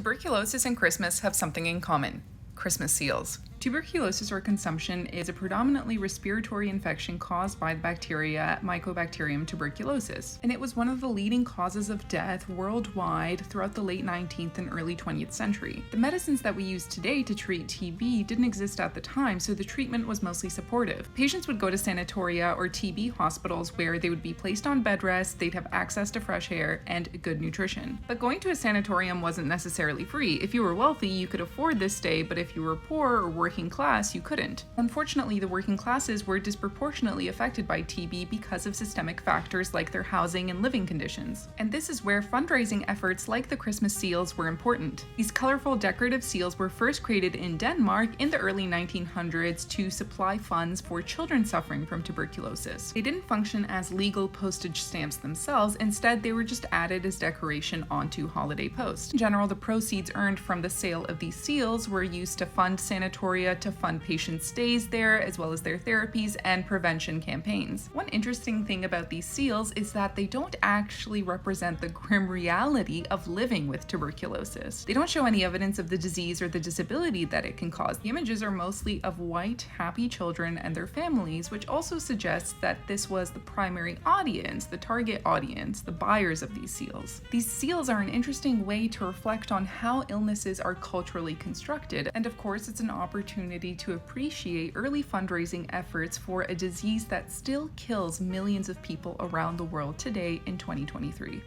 Tuberculosis and Christmas have something in common: Christmas seals. Tuberculosis or consumption is a predominantly respiratory infection caused by the bacteria Mycobacterium tuberculosis, and it was one of the leading causes of death worldwide throughout the late 19th and early 20th century. The medicines that we use today to treat TB didn't exist at the time, so the treatment was mostly supportive. Patients would go to sanatoria or TB hospitals where they would be placed on bed rest, they'd have access to fresh air, and good nutrition. But going to a sanatorium wasn't necessarily free. If you were wealthy, you could afford this stay, but if you were poor or working class, you couldn't. Unfortunately, the working classes were disproportionately affected by TB because of systemic factors like their housing and living conditions. And this is where fundraising efforts like the Christmas seals were important. These colorful decorative seals were first created in Denmark in the early 1900s to supply funds for children suffering from tuberculosis. They didn't function as legal postage stamps themselves, instead they were just added as decoration onto holiday post. In general, the proceeds earned from the sale of these seals were used to fund sanatoria, to fund patient stays there, as well as their therapies and prevention campaigns. One interesting thing about these seals is that they don't actually represent the grim reality of living with tuberculosis. They don't show any evidence of the disease or the disability that it can cause. The images are mostly of white, happy children and their families, which also suggests that this was the primary audience, the target audience, the buyers of these seals. These seals are an interesting way to reflect on how illnesses are culturally constructed, and of course it's an opportunity to appreciate early fundraising efforts for a disease that still kills millions of people around the world today in 2023.